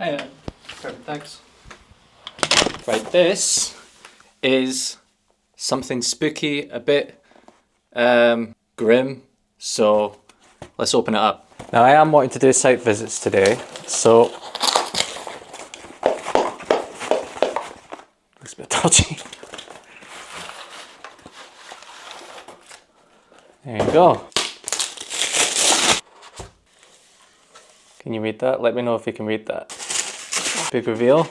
Yeah, perfect, thanks. Right, this is something spooky, a bit grim, so let's open it up. Now I am wanting to do site visits today, so looks a bit dodgy. There you go. Can you read that? Let me know if you can read that. Big reveal.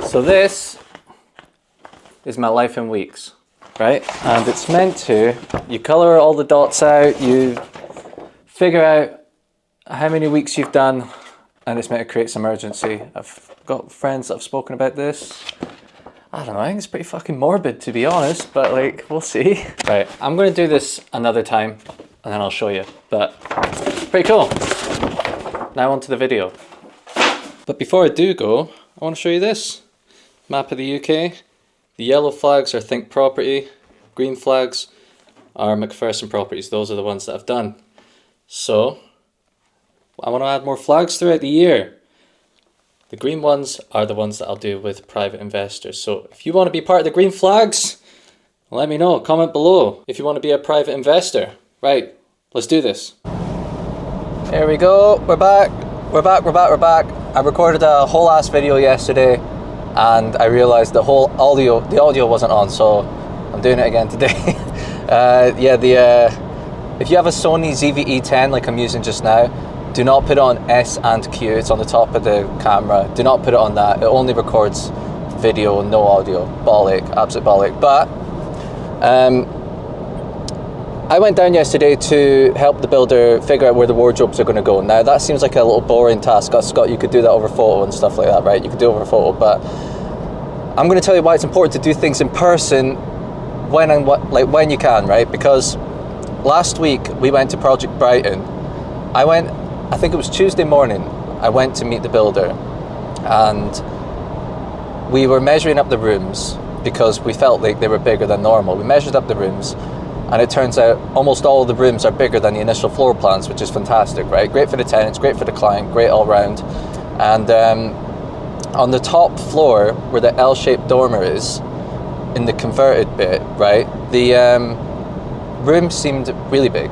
So this is my life in weeks, right? And it's meant to, you colour all the dots out, you figure out how many weeks you've done, and it's meant to create some urgency. I've got friends that have spoken about this. I don't know, I think it's pretty fucking morbid to be honest, but like, we'll see. Right, I'm gonna do this another time and then I'll show you, but pretty cool. Now on to the video. But before I do go, I wanna show you this. Map of the UK. The yellow flags are Think Property, green flags are McPherson Properties. Those are the ones that I've done. So, I want to add more flags throughout the year. The green ones are the ones that I'll do with private investors. So, if you want to be part of the green flags, let me know. Comment below if you want to be a private investor. Right, let's do this. Here we go. We're back. We're back. I recorded a whole ass video yesterday, and I realized the audio wasn't on, so I'm doing it again today. If you have a Sony ZV-E10 like I'm using just now, do not put it on S and Q. It's on the top of the camera. Do not put it on that. It only records video, no audio. Bollock, absolute bollock. But I went down yesterday to help the builder figure out where the wardrobes are going to go. Now that seems like a little boring task. Scott, you could do that over photo and stuff like that, right? You could do it over photo, but I'm going to tell you why it's important to do things in person when you can, right? Because last week we went to Project Brighton. I think it was Tuesday morning, I went to meet the builder, and we were measuring up the rooms because we felt like they were bigger than normal. We measured up the rooms, and it turns out almost all of the rooms are bigger than the initial floor plans, which is fantastic, right? Great for the tenants, great for the client, great all round. And on the top floor, where the L-shaped dormer is, in the converted bit, right, the room seemed really big.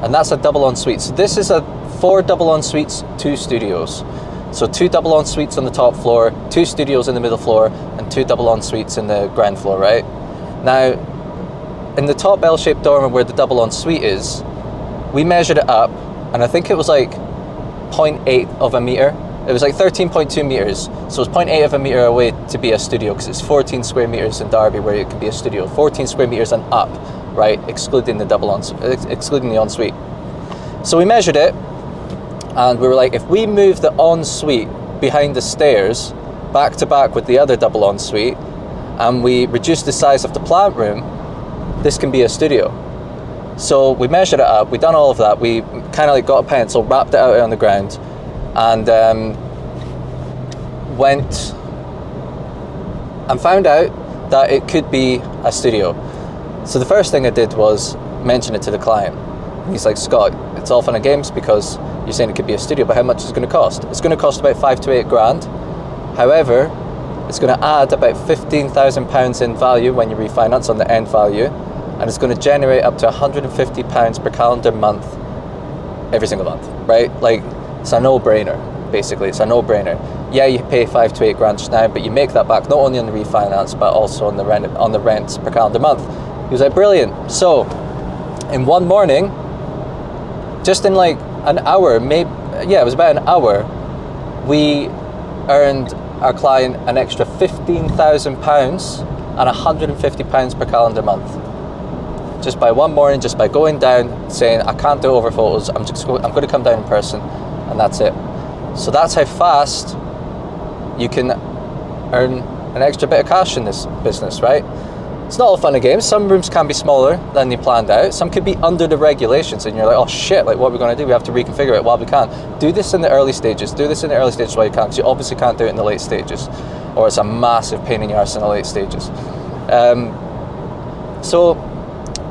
And that's a double ensuite. So this is 4 double ensuites, 2 studios. So 2 double ensuites on the top floor, 2 studios in the middle floor, and 2 double ensuites in the ground floor, right? Now, in the top L-shaped dormer where the double ensuite is, we measured it up, and I think it was like 0.8 of a meter. It was like 13.2 meters, so it's 0.8 of a meter away to be a studio, because it's 14 square meters in Derby where it can be a studio. 14 square meters and up, right, excluding the ensuite. So we measured it, and we were like, if we move the ensuite behind the stairs back to back with the other double ensuite, and we reduce the size of the plant room, this can be a studio. So we measured it up, we done all of that, we kind of like got a pencil, wrapped it out on the ground, and went and found out that it could be a studio. So the first thing I did was mention it to the client. He's like, Scott, it's all fun and games because you're saying it could be a studio, but how much is it going to cost? It's going to cost about 5 to 8 grand. However, it's going to add about £15,000 in value when you refinance on the end value, and it's going to generate up to £150 per calendar month every single month, right? Like, it's a no-brainer, basically. It's a no-brainer. Yeah, you pay 5 to 8 grand just now, but you make that back not only on the refinance, but also on the rents per calendar month. He was like, brilliant. So, in one morning, just in like an hour, it was about an hour, we earned our client an extra £15,000 and £150 per calendar month. Just by one morning, just by going down, saying, I can't do it over photos, I'm going to come down in person, and that's it. So that's how fast you can earn an extra bit of cash in this business, right? It's not all fun and games. Some rooms can be smaller than you planned out. Some could be under the regulations, and you're like, oh shit, like what are we going to do? We have to reconfigure it while we can. Do this in the early stages. Do this in the early stages while you can, because you obviously can't do it in the late stages, or it's a massive pain in your arse in the late stages. So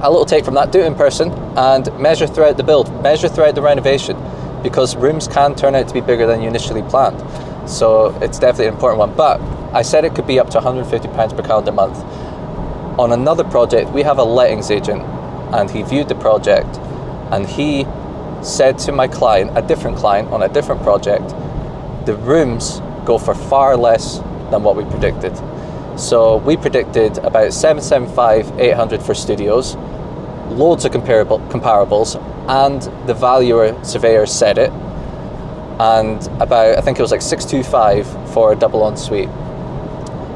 a little take from that, do it in person, and measure throughout the build, measure throughout the renovation, because rooms can turn out to be bigger than you initially planned. So it's definitely an important one. But I said it could be up to £150 per calendar month. On another project, we have a lettings agent, and he viewed the project, and he said to my client, a different client on a different project, the rooms go for far less than what we predicted. So we predicted about 775, 800 for studios, loads of comparables, and the valuer surveyor said it, and about, I think it was like 625 for a double ensuite.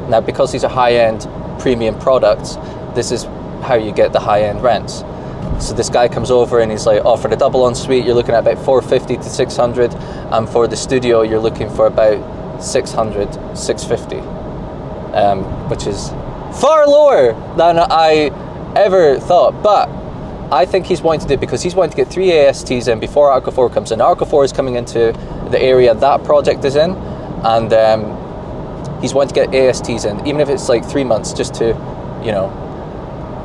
Now, because these are high-end premium products, this is how you get the high-end rents. So this guy comes over and he's like, oh, for the double ensuite, you're looking at about 450 to 600, and for the studio, you're looking for about 600, 650, which is far lower than I ever thought. But I think he's wanting to do it because he's wanting to get 3 ASTs in before Arco 4 comes in. Arco 4 is coming into the area that project is in, and he's wanting to get ASTs in, even if it's like 3 months, just to, you know,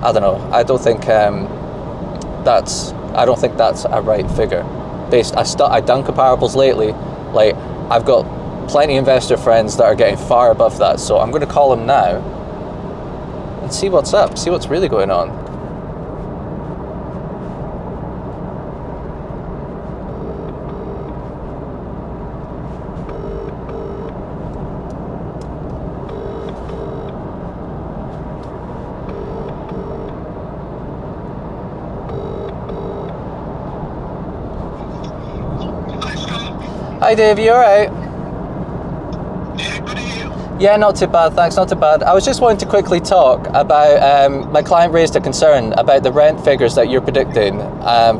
I don't know. I don't think that's a right figure. I've done comparables lately. Like, I've got plenty of investor friends that are getting far above that. So I'm going to call him now and see what's up, see what's really going on. Hi Dave, you alright? Yeah, good to you. Yeah, not too bad, thanks, not too bad. I was just wanting to quickly talk about, my client raised a concern about the rent figures that you're predicting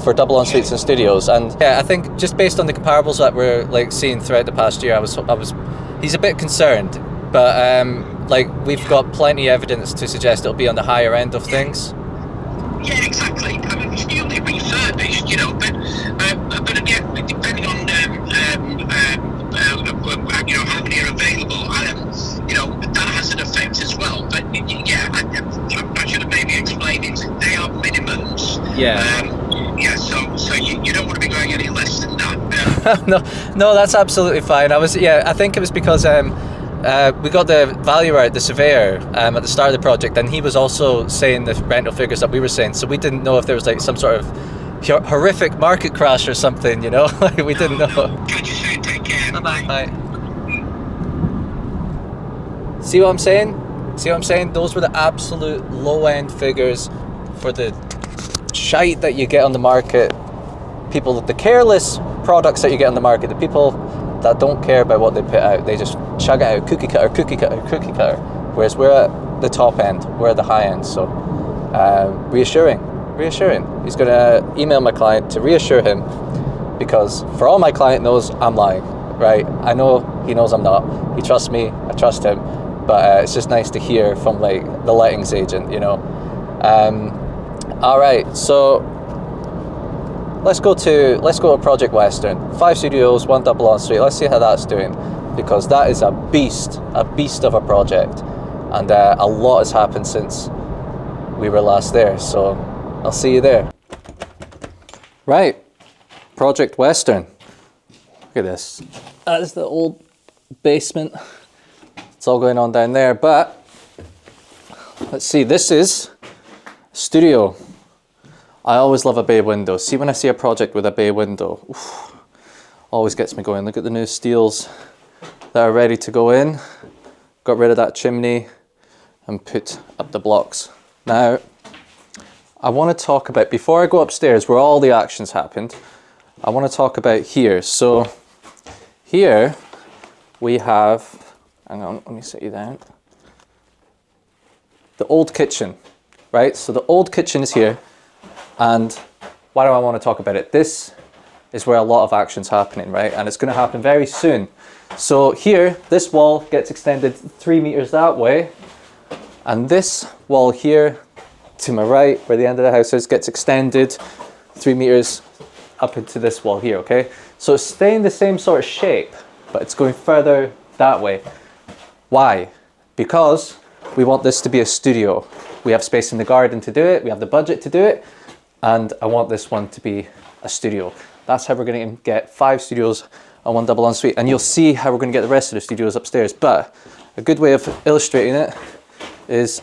for double en-suites and studios. And yeah, I think just based on the comparables that we're like seeing throughout the past year, he's a bit concerned, but like we've got plenty of evidence to suggest it'll be on the higher end of things. Yeah, exactly. I mean, it's newly refurbished, you know, but again, depending on you know, how many are available, you know, that has an effect as well. But yeah, I should have maybe explained it. They are minimums. Yeah. Yeah. So you don't want to be going any less than that. No, that's absolutely fine. I think it was because we got the valuer, the surveyor, at the start of the project, and he was also saying the rental figures that we were saying. So we didn't know if there was like some sort of horrific market crash or something, you know. Like we didn't know. Catch you soon. Take care. Bye. Bye. See what I'm saying? Those were the absolute low-end figures for the shite that you get on the market. The careless products that you get on the market, the people that don't care about what they put out, they just chug it out, cookie cutter. Whereas we're at the top end, we're at the high end. So reassuring. He's going to email my client to reassure him, because for all my client knows, I'm lying, right? I know he knows I'm not. He trusts me, I trust him. But it's just nice to hear from like the lettings agent, you know. All right, so let's go to Project Western. 5 studios, 1 double ensuite. Let's see how that's doing, because that is a beast of a project, and a lot has happened since we were last there. So I'll see you there. Right, Project Western. Look at this. That is the old basement. It's all going on down there, but let's see, this is studio. I always love a bay window. See, when I see a project with a bay window, oof, always gets me going. Look at the new steels that are ready to go in. Got rid of that chimney and put up the blocks. Now, I want to talk about, before I go upstairs where all the actions happened, I want to talk about here. So here we have, hang on, let me set you down. The old kitchen, right? So the old kitchen is here, and why do I want to talk about it? This is where a lot of action's happening, right? And it's going to happen very soon. So here, this wall gets extended 3 meters that way, and this wall here to my right, where the end of the house is, gets extended 3 meters up into this wall here, okay? So it's staying the same sort of shape, but it's going further that way. Why? Because we want this to be a studio. We have space in the garden to do it, we have the budget to do it, and I want this one to be a studio. That's how we're going to get 5 studios on one double ensuite, and you'll see how we're going to get the rest of the studios upstairs. But a good way of illustrating it is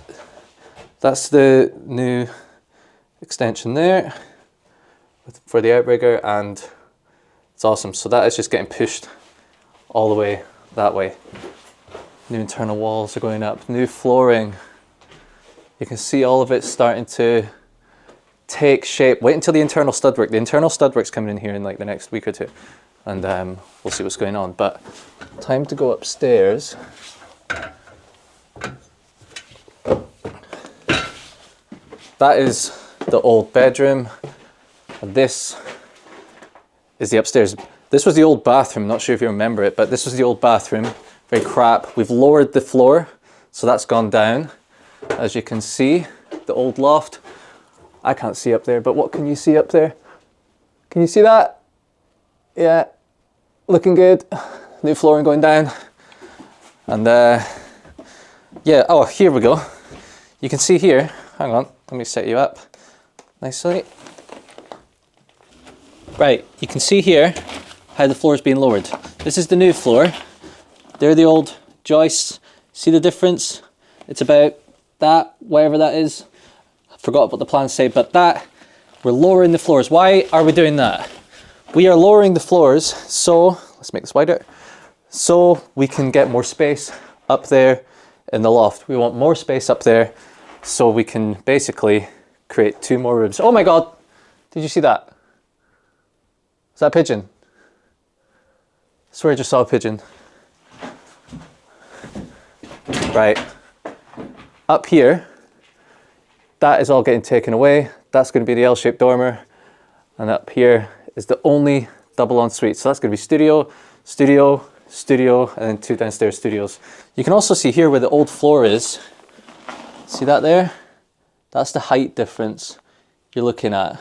that's the new extension there for the outrigger, and it's awesome. So that is just getting pushed all the way that way. New internal walls are going up, new flooring. You can see all of it starting to take shape. Wait until the internal stud-work. The internal stud-work's coming in here in like the next week or two, and we'll see what's going on. But time to go upstairs. That is the old bedroom. And this is the upstairs. This was the old bathroom. Not sure if you remember it, but this was the old bathroom. Very crap. We've lowered the floor, so that's gone down. As you can see, the old loft. I can't see up there, but what can you see up there? Can you see that? Yeah, looking good. New flooring going down. And yeah, oh, here we go. You can see here, hang on, let me set you up nicely. Right, you can see here how the floor is being lowered. This is the new floor. They're the old joists. See the difference? It's about that, whatever that is. I forgot what the plans say, but that, we're lowering the floors. Why are we doing that? We are lowering the floors so, let's make this wider, so we can get more space up there in the loft. We want more space up there so we can basically create 2 more rooms. Oh my God, did you see that? Is that a pigeon? I swear I just saw a pigeon. Right, up here, that is all getting taken away. That's going to be the L-shaped dormer. And up here is the only double ensuite. So that's going to be studio, studio, studio, and then 2 downstairs studios. You can also see here where the old floor is. See that there? That's the height difference you're looking at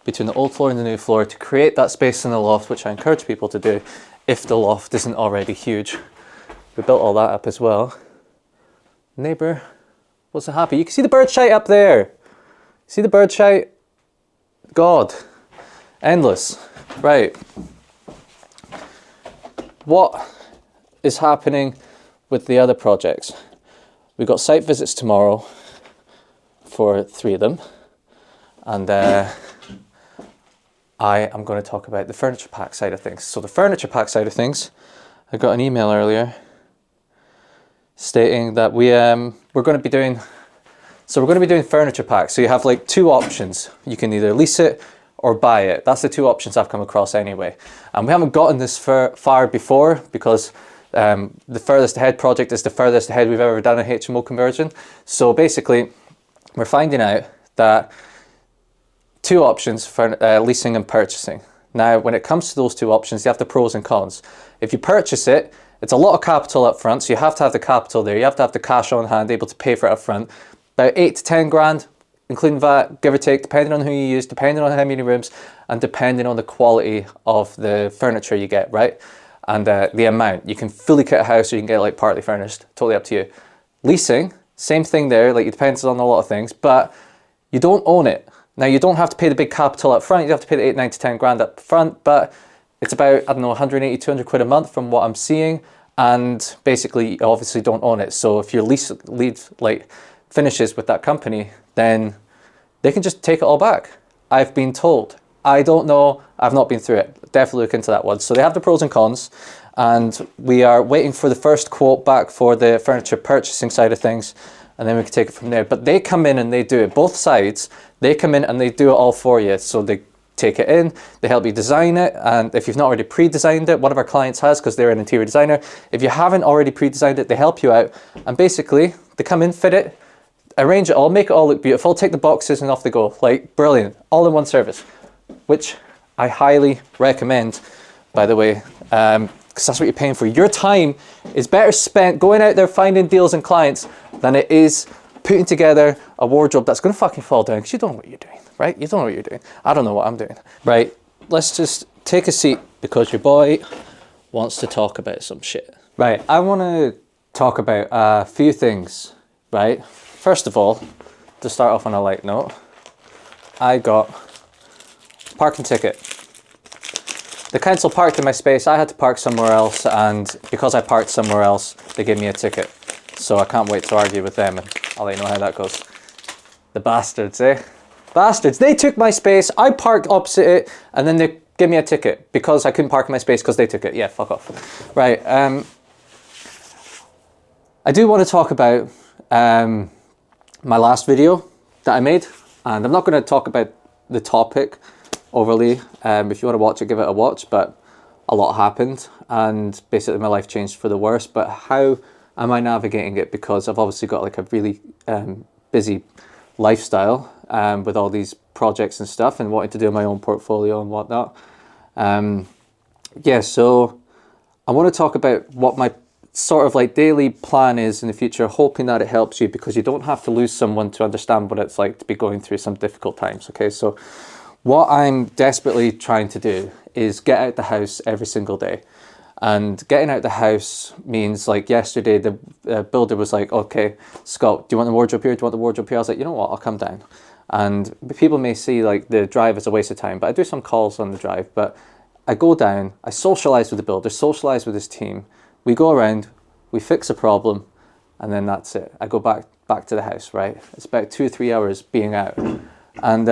between the old floor and the new floor to create that space in the loft, which I encourage people to do if the loft isn't already huge. We built all that up as well. Neighbour wasn't happy. You can see the bird shite up there. See the bird shite? God, endless. Right. What is happening with the other projects? We've got site visits tomorrow for 3 of them, and I am going to talk about the furniture pack side of things. So the furniture pack side of things, I got an email earlier stating that we're going to be doing furniture packs. So you have like 2 options. You can either lease it or buy it. That's the 2 options I've come across anyway. And we haven't gotten this far before because the furthest ahead project is the furthest ahead we've ever done a HMO conversion. So basically, we're finding out that 2 options for leasing and purchasing. Now, when it comes to those 2 options, you have the pros and cons. If you purchase it, it's a lot of capital up front, so you have to have the capital there. You have to have the cash on hand, able to pay for it up front. About 8 to 10 grand, including VAT, give or take, depending on who you use, depending on how many rooms, and depending on the quality of the furniture you get, right? And the amount. You can fully kit a house or you can get it like partly furnished, totally up to you. Leasing, same thing there, like it depends on a lot of things, but you don't own it. Now, you don't have to pay the big capital up front, you have to pay the 8, 9 to 10 grand up front, but it's about, I don't know, 180, 200 quid a month from what I'm seeing, and basically you obviously don't own it. So if your lease like finishes with that company, then they can just take it all back. I've been told. I don't know, I've not been through it. Definitely look into that one. So they have the pros and cons, and we are waiting for the first quote back for the furniture purchasing side of things, and then we can take it from there. But they come in and they do it, both sides, they come in and they do it all for you. So they take it in, they help you design it, and if you've not already pre-designed it, one of our clients has because they're an interior designer. If you haven't already pre-designed it, they help you out, and basically they come in, fit it, arrange it all, make it all look beautiful, take the boxes and off they go. Like, brilliant, all in one service, which I highly recommend, by the way, because that's what you're paying for. Your time is better spent going out there finding deals and clients than it is putting together a wardrobe that's going to fucking fall down because you don't know what you're doing, right? You don't know what you're doing. I don't know what I'm doing. Right, let's just take a seat because your boy wants to talk about some shit. Right, I want to talk about a few things right? First of all, to start off on a light note, I got a parking ticket. The council parked in my space. I had to park somewhere else, and because I parked somewhere else, they gave me a ticket. So I can't wait to argue with them, and I'll let you know how that goes. The bastards, eh? Bastards. They took my space, I parked opposite it, and then they give me a ticket because I couldn't park in my space because they took it. Yeah, fuck off. Right, I do want to talk about my last video that I made, and I'm not going to talk about the topic overly. If you want to watch it, give it a watch, but a lot happened, and basically my life changed for the worse. But how am I navigating it? Because I've obviously got like a really busy lifestyle with all these projects and stuff, and wanting to do my own portfolio and whatnot. Yeah, so I want to talk about what my sort of like daily plan is in the future, hoping that it helps you, because you don't have to lose someone to understand what it's like to be going through some difficult times. Okay, so what I'm desperately trying to do is get out the house every single day. And getting out the house means, like yesterday, the builder was like, okay, Scott, do you want the wardrobe here? Do you want the wardrobe here? I was like, you know what, I'll come down. And people may see like the drive as a waste of time, but I do some calls on the drive. But I go down, I socialise with the builder, socialise with his team. We go around, we fix a problem, and then that's it. I go back to the house, right? It's about 2 or 3 hours being out. And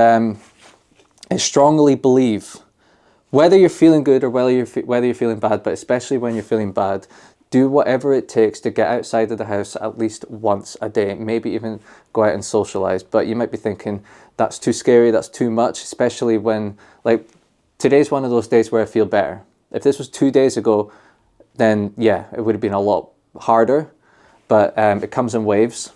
I strongly believe, whether you're feeling good or whether you're feeling bad, but especially when you're feeling bad, do whatever it takes to get outside of the house at least once a day. Maybe even go out and socialise. But you might be thinking, that's too scary, that's too much, especially when, like, today's one of those days where I feel better. If this was 2 days ago, then yeah, it would have been a lot harder. But it comes in waves.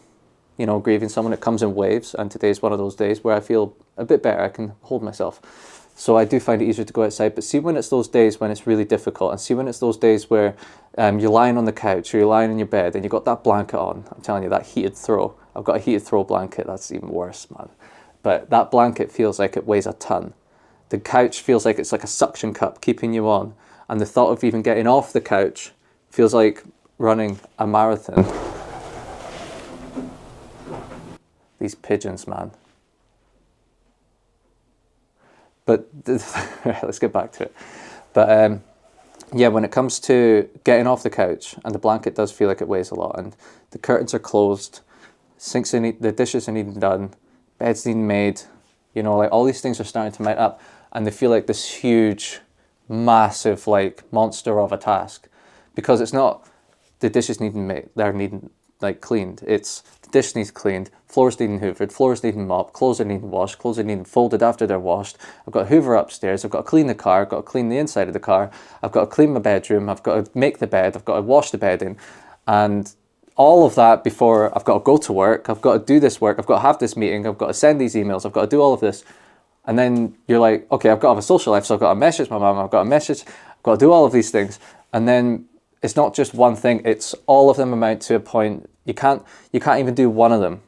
You know, grieving someone, it comes in waves. And today's one of those days where I feel a bit better. I can hold myself. So I do find it easier to go outside. But see when it's those days when it's really difficult, and see when it's those days where you're lying on the couch or you're lying in your bed and you've got that blanket on. I'm telling you, that heated throw. I've got a heated throw blanket. That's even worse, man. But that blanket feels like it weighs a ton. The couch feels like it's like a suction cup keeping you on. And the thought of even getting off the couch feels like running a marathon. These pigeons, man. But let's get back to it. But yeah, when it comes to getting off the couch, and the blanket does feel like it weighs a lot, and the curtains are closed, sinks are the dishes are needing done, beds needing made, you know, like all these things are starting to mount up, and they feel like this huge, massive, like monster of a task, because it's not the dishes needing made, they're needing like cleaned. It's the dish needs cleaned, floors needing hoovered, floors needing mopped, clothes are needing washed, clothes are needing folded after they're washed. I've got to hoover upstairs, I've got to clean the car, I've got to clean the inside of the car, I've got to clean my bedroom, I've got to make the bed, I've got to wash the bed in, and all of that before I've got to go to work, I've got to do this work, I've got to have this meeting, I've got to send these emails, I've got to do all of this. And then you're like, okay, I've got to have a social life, so I've got to message my mum, I've got to message, I've got to do all of these things. And then it's not just one thing, it's all of them amount to a point. You can't even do one of them,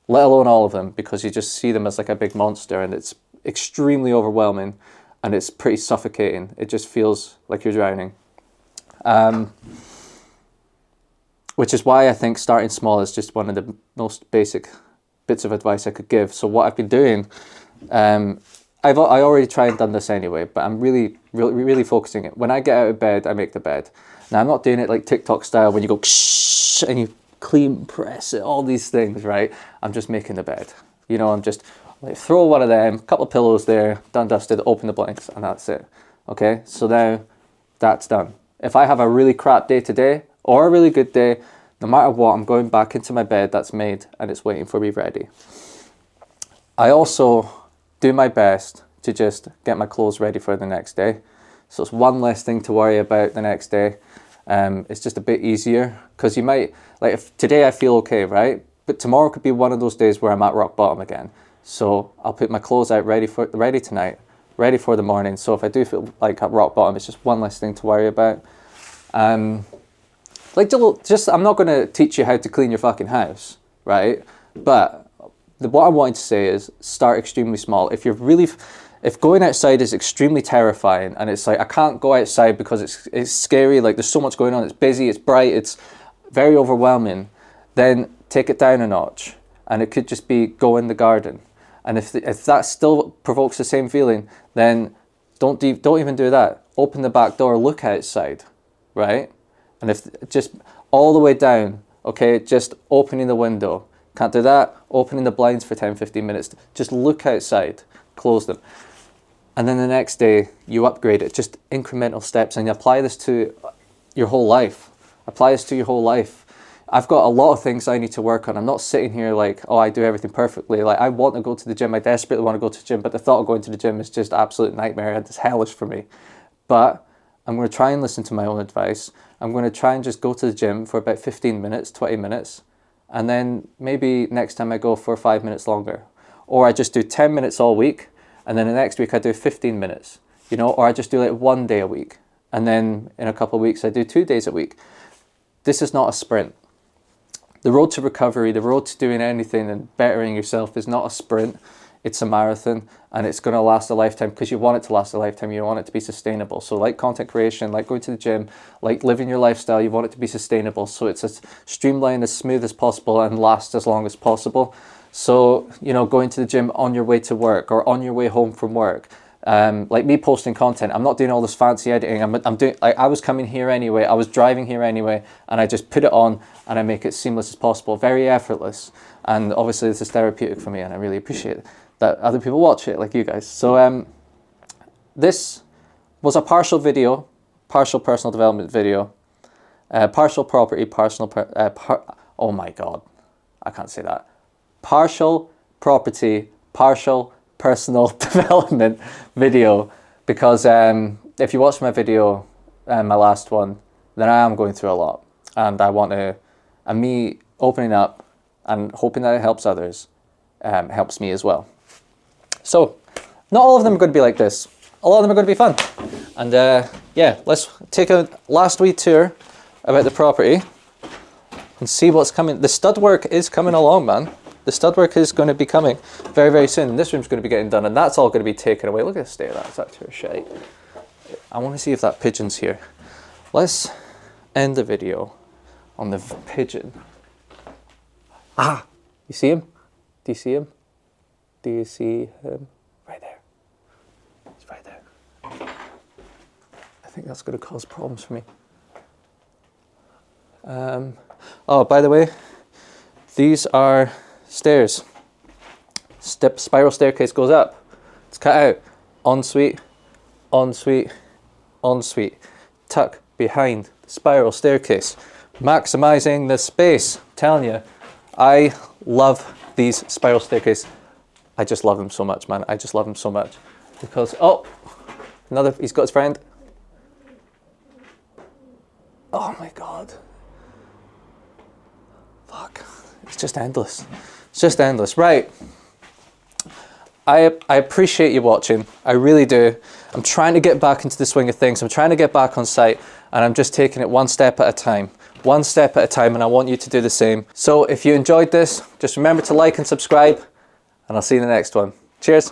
let alone all of them, because you just see them as like a big monster, and it's extremely overwhelming, and it's pretty suffocating. It just feels like you're drowning. Which is why I think starting small is just one of the most basic bits of advice I could give. So what I've been doing, I already tried and done this anyway, but I'm really focusing it. When I get out of bed, I make the bed. Now I'm not doing it like TikTok style when you go ksh and you clean press it, all these things, right? I'm just making the bed. You know, I'm just like throw one of them, couple of pillows there, done dusted, open the blinds, and that's it. Okay, so now that's done. If I have a really crap day today or a really good day, no matter what, I'm going back into my bed that's made and it's waiting for me ready. I also do my best to just get my clothes ready for the next day. So it's one less thing to worry about the next day. It's just a bit easier, because you might, like if today I feel okay, right? But tomorrow could be one of those days where I'm at rock bottom again. So I'll put my clothes out ready tonight, ready for the morning. So if I do feel like at rock bottom, it's just one less thing to worry about. Like just I'm not going to teach you how to clean your fucking house, right? But what I'm wanting to say is start extremely small. If going outside is extremely terrifying, and it's like I can't go outside because it's scary, like there's so much going on, it's busy, it's bright, it's very overwhelming, then take it down a notch. And it could just be go in the garden. And if that still provokes the same feeling, then don't even do that. Open the back door, look outside, right? And if just all the way down, okay, just opening the window. Can't do that, opening the blinds for 10, 15 minutes. Just look outside, close them. And then the next day, you upgrade it, just incremental steps, and you apply this to your whole life. Apply this to your whole life. I've got a lot of things I need to work on. I'm not sitting here like, oh, I do everything perfectly. Like, I want to go to the gym. I desperately want to go to the gym, but the thought of going to the gym is just absolute nightmare. It's hellish for me. But I'm going to try and listen to my own advice. I'm going to try and just go to the gym for about 15 minutes, 20 minutes. And then maybe next time I go for 5 minutes longer. Or I just do 10 minutes all week. And then the next week I do 15 minutes, you know, or I just do like 1 day a week. And then in a couple of weeks I do 2 days a week. This is not a sprint. The road to recovery, the road to doing anything and bettering yourself is not a sprint. It's a marathon, and it's going to last a lifetime because you want it to last a lifetime. You want it to be sustainable. So like content creation, like going to the gym, like living your lifestyle, you want it to be sustainable. So it's as streamlined, as smooth as possible and last as long as possible. So, you know, going to the gym on your way to work or on your way home from work. Like me posting content, I'm not doing all this fancy editing. I'm doing, like, I was coming here anyway, I was driving here anyway, and I just put it on and I make it seamless as possible, very effortless. And obviously this is therapeutic for me, and I really appreciate that other people watch it, like you guys. So this was a partial video, partial personal development video, partial property, oh my God, I can't say that. Partial property, partial personal development video, because if you watch my video, my last one, then I am going through a lot, and I want to, and me opening up and hoping that it helps others helps me as well. So not all of them are going to be like this. A lot of them are going to be fun. And yeah, let's take a last wee tour about the property and see what's coming. The stud work is coming along, man. The stud work is going to be coming very, very soon. And this room's going to be getting done, and that's all going to be taken away. Look at the state of that. It's actually a shite. I want to see if that pigeon's here. Let's end the video on the pigeon. Ah, you see him? Do you see him? Do you see him? Right there. He's right there. I think that's going to cause problems for me. Oh, by the way, these are stairs. Spiral staircase goes up. It's cut out. Ensuite, ensuite, ensuite. Tuck behind the spiral staircase. Maximizing the space. I'm telling you, I love these spiral staircases. I just love them so much, man. I just love them so much. Because, oh, he's got his friend. Oh my God. Fuck. It's just endless. It's just endless. Right. I appreciate you watching. I really do. I'm trying to get back into the swing of things. I'm trying to get back on site, and I'm just taking it one step at a time. One step at a time, and I want you to do the same. So if you enjoyed this, just remember to like and subscribe, and I'll see you in the next one. Cheers.